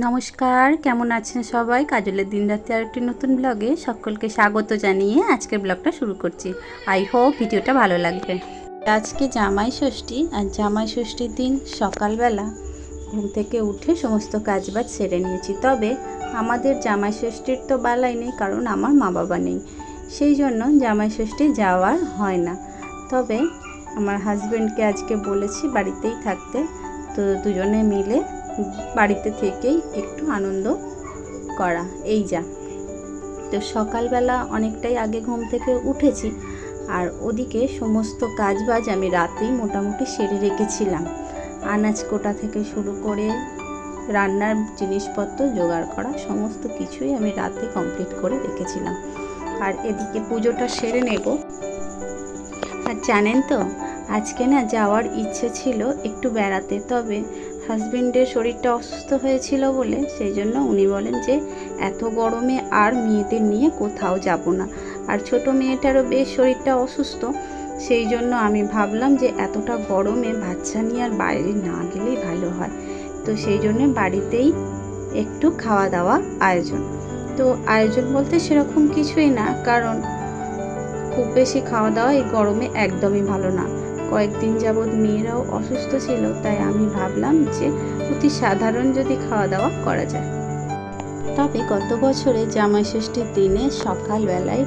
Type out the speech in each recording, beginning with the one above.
নমস্কার, কেমন আছেন সবাই? কাজলের দিন রাতে আরেকটি নতুন ব্লগে সকলকে স্বাগত জানিয়ে আজকের ব্লগটা শুরু করছি। আই হোপ ভিডিওটা ভালো লাগবে। আজকে জামাই ষষ্ঠী, আর জামাই ষষ্ঠীর দিন সকালবেলা ঘুম থেকে উঠে সমস্ত কাজবাজ সেরে নিয়েছি। তবে আমাদের জামাই ষষ্ঠীর তো বালাই নেই, কারণ আমার মা বাবা নেই, সেই জন্য জামাই ষষ্ঠী যাওয়ার হয় না। তবে আমার হাজব্যান্ডকে আজকে বলেছি বাড়িতেই থাকতে, তো দুজনে মিলে বাড়িতে থেকেই একটু আনন্দ করা। এই যা, তো সকালবেলা অনেকটাই আগে ঘুম থেকে উঠেছি, আর ওদিকে সমস্ত কাজবাজ আমি রাতেই মোটামুটি সেরে রেখেছিলাম। আনাজ কোটা থেকে শুরু করে রান্নার জিনিসপত্র জোগাড় করা সমস্ত কিছুই আমি রাতে কমপ্লিট করে রেখেছিলাম। আর এদিকে পুজোটা সেরে নেব। আর জানেন তো, আজকে না যাওয়ার ইচ্ছে ছিল একটু বেড়াতে, তবে হাজবেন্ডের শরীরটা অসুস্থ হয়েছিল বলে সেই জন্য উনি বলেন যে এত গরমে আর মেয়েদের নিয়ে কোথাও যাব না। আর ছোট মেয়েটারও বেশ শরীরটা অসুস্থ, সেই জন্য আমি ভাবলাম যে এতটা গরমে বাচ্চা নিয়ে আর বাইরে না গেলেই ভালো হয়। তো সেই জন্য বাড়িতেই একটু খাওয়া দাওয়া আয়োজন। তো আয়োজন বলতে সেরকম কিছুই না, কারণ খুব বেশি খাওয়া দাওয়া এই গরমে একদমই ভালো না। কয়েকদিন যাবৎ মেয়েরাও অসুস্থ ছিল, তাই আমি ভাবলাম যে অতি সাধারণ যদি খাওয়া দাওয়া করা যায়। তবে গত বছরে জামাই ষষ্ঠীর দিনে সকালবেলায়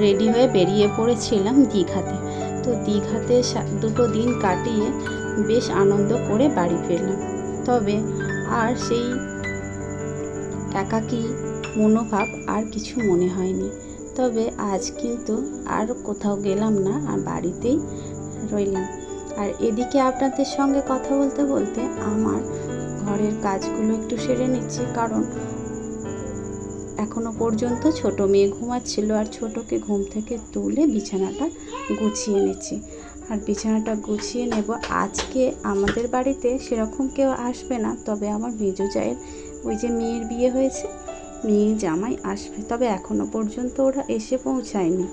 রেডি হয়ে বেরিয়ে পড়েছিলাম দীঘাতে। তো দীঘাতে দুটো দিন কাটিয়ে বেশ আনন্দ করে বাড়ি ফিরলাম। তবে আর সেই একাকী মনোভাব আর কিছু মনে হয়নি। তবে আজ কিন্তু আর কোথাও গেলাম না, আর বাড়িতেই রইলাম। আর এদিকে আপনাদের সঙ্গে কথা বলতে বলতে আমার ঘরের কাজগুলো একটু সেরে নিচ্ছি, কারণ এখনো পর্যন্ত ছোট মেয়ে ঘুমাচ্ছিল, আর ছোটকে ঘুম থেকে তুলে বিছানাটা গুছিয়ে নিচ্ছি। আর বিছানাটা গুছিয়ে নেব। আজকে আমাদের বাড়িতে সেরকম কেউ আসবে না, তবে আমার মেজো জায়ের ওই যে মেয়ের বিয়ে হয়েছে, মেয়ে জামাই আসবে, তবে এখনো পর্যন্ত ওরা এসে পৌঁছায়নি।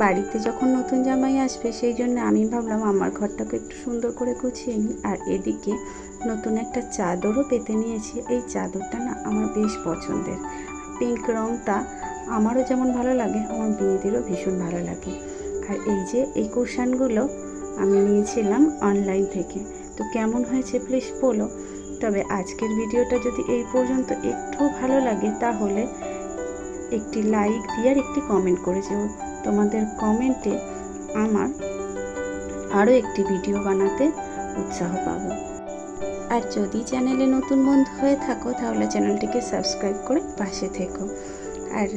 বাড়িতে যখন নতুন জামাই আসবে সেই জন্য আমি ভাবলাম আমার ঘরটাকে একটু সুন্দর করে গুছিয়ে নিই। আর এদিকে নতুন একটা চাদরও পেতে নিয়েছি। এই চাদরটা না আমার বেশ পছন্দের, পিঙ্ক রঙটা আমারও যেমন ভালো লাগে, আমার মেয়েদেরও ভীষণ ভালো লাগে। আর এই যে এই কুশনগুলো আমি নিয়েছিলাম অনলাইন থেকে, তো কেমন হয়েছে প্লিজ বলো। তবে আজকের ভিডিওটা যদি এই পর্যন্ত একটু ভালো লাগে তাহলে একটি লাইক দিয়ে আর একটি কমেন্ট করে যেও। তোমাদের কমেন্টে আমার আরও একটি ভিডিও বানাতে উৎসাহ পাবো। আর যদি চ্যানেলে নতুন বন্ধু হয়ে থাকো তাহলে চ্যানেলটিকে সাবস্ক্রাইব করে পাশে থেকো। আর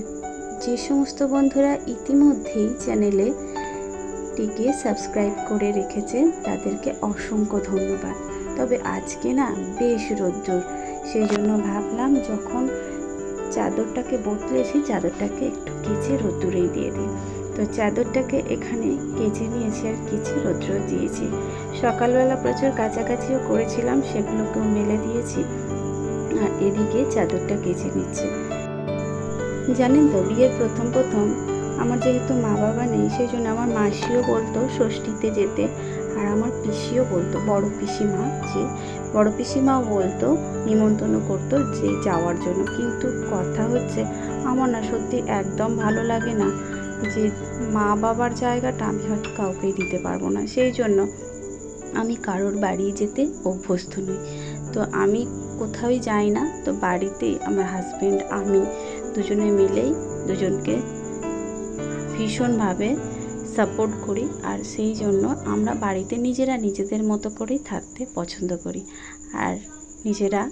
যে সমস্ত বন্ধুরা ইতিমধ্যেই চ্যানেলটিকে সাবস্ক্রাইব করে রেখেছে তাদেরকে অসংখ্য ধন্যবাদ। তবে আজকে না বেশ রোদ্দুর, সেই জন্য ভাবলাম যখন চাদরটাকে বদলেছি চাদরটাকে একটু কেচে রোদ্দুরেই দিয়ে দিই। তো চাদরটাকে এখানে কেচে নিয়েছি আর কেচে রোদ্দুরে দিয়েছি। সকালবেলা প্রচুর কাছাকাছিও করেছিলাম, সেগুলোকেও মেলে দিয়েছি। আর এদিকে চাদরটা কেচে নিচ্ছে। জানেন তো, বিয়ের প্রথম আমার যেহেতু মা বাবা নেই, সেই জন্য আমার মাসিও বলতো ষষ্ঠীতে যেতে, আর আমার পিসিও বলতো, বড় পিসিমাও বলতো, নিমন্ত্রণ করতো যে যাওয়ার জন্য। কিন্তু কথা হচ্ছে আমার না সত্যি একদম ভালো লাগে না যে মা বাবার জায়গাটা আমি হয়তো কাউকেই দিতে পারবো না, সেই জন্য আমি কারোর বাড়ি যেতে অভ্যস্ত নই। তো আমি কোথাওই যাই না, তো বাড়িতেই আমার হাজব্যান্ড আমি দুজনে মিলেই দুজনকে ভীষণভাবে সাপোর্ট করি। আর সেই জন্য আমরা বাড়িতে নিজেরা নিজেদের মতো করেই থাকতে পছন্দ করি, আর নিজেরা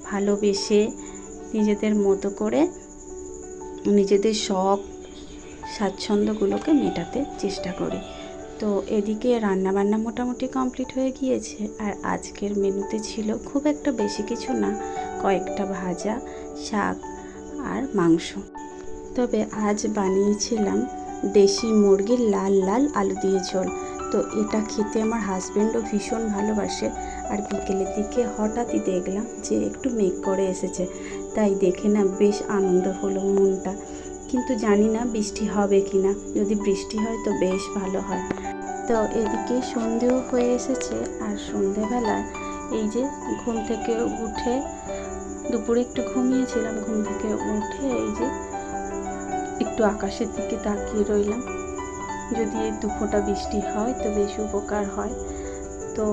ভালোবেসে নিজেদের মতো করে নিজেদের শখ স্বাচ্ছন্দ্যগুলোকে মেটাতে চেষ্টা করি। তো এদিকে রান্নাবান্না মোটামুটি কমপ্লিট হয়ে গিয়েছে। আর আজকের মেনুতে ছিল খুব একটা বেশি কিছু না, কয়েকটা ভাজা, শাক আর মাংস। তবে আজ বানিয়েছিলাম দেশি মুরগির লাল লাল আলু দিয়ে ঝোল। তো এটা খেতে আমার হাজব্যান্ডও ভীষণ ভালোবাসে। আর বিকেলের দিকে হঠাৎই দেখলাম যে একটু মেঘ করে এসেছে, তাই দেখে না বেশ আনন্দ হলো মনটা। কিন্তু জানি না বৃষ্টি হবে কি না, যদি বৃষ্টি হয় তো বেশ ভালো হয়। তো এদিকে সন্ধেও হয়ে এসেছে, আর সন্ধেবেলায় এই যে ঘুম থেকে উঠে দুপুরে একটু ঘুমিয়েছিলাম, ঘুম থেকে উঠে এই যে একটু আকাশের দিকে তাকিয়ে রইলাম। যদি এই দুফোঁটা বৃষ্টি হয় তো বেশ উপকার হয়। তো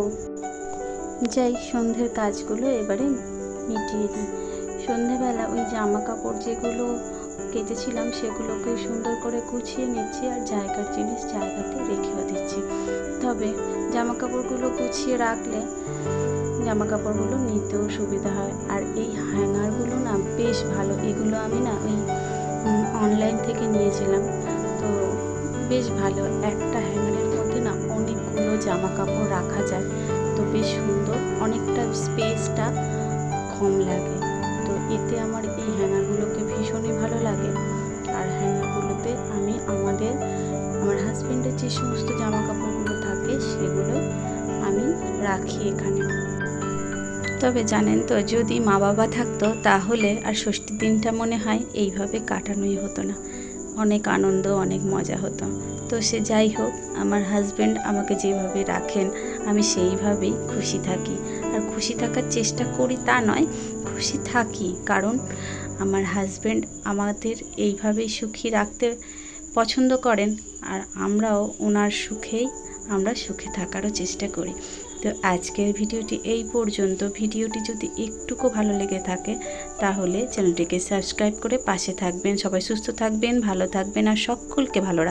যাই সন্ধ্যের কাজগুলো এবারে মিটিয়ে দিই। সন্ধ্যেবেলা ওই জামা কাপড় যেগুলো কেচেছিলাম সেগুলোকে সুন্দর করে গুছিয়ে নিচ্ছি আর জায়গার জিনিস জায়গাতে রেখেও দিচ্ছি। তবে জামা কাপড়গুলো গুছিয়ে রাখলে জামা কাপড়গুলো নিতেও সুবিধা হয়। আর এই হ্যাঙ্গারগুলো না বেশ ভালো, এগুলো আমি না ওই অনলাইন থেকে নিয়েছিলাম। তো বেশ ভালো, একটা হ্যাঙ্গারের মধ্যে না অনেকগুলো জামা কাপড় রাখা যায়। তো বেশ সুন্দর, অনেকটা স্পেসটা কম লাগে। তো এতে আমার এই হ্যাঙ্গারগুলোকে ভীষণই ভালো লাগে। আর হ্যাঙ্গারগুলোতে আমি আমার হাজব্যান্ডের যে সমস্ত জামা কাপড়গুলো থাকে সেগুলো আমি রাখি এখানে। তবে জানেন তো, যদি মা বাবা থাকতো তাহলে আর ষষ্ঠীর দিনটা মনে হয় এইভাবে কাটানোই হতো না, অনেক আনন্দ অনেক মজা হতো। তো সে যাই হোক, আমার হাজব্যান্ড আমাকে যেভাবে রাখেন আমি সেইভাবেই খুশি থাকি। আর খুশি থাকার চেষ্টা করি তা নয়, খুশি থাকি, কারণ আমার হাজব্যান্ড আমাদের এইভাবেই সুখী রাখতে পছন্দ করেন। আর আমরাও ওনার সুখেই আমরা সুখে থাকারও চেষ্টা করি। তো আজকের ভিডিওটি এই পর্যন্ত। ভিডিওটি যদি একটুকু ভালো লেগে থাকে তাহলে চ্যানেলটিকে সাবস্ক্রাইব করে পাশে থাকবেন। সবাই সুস্থ থাকবেন, ভালো থাকবেন আর সকলকে ভালো রাখবেন।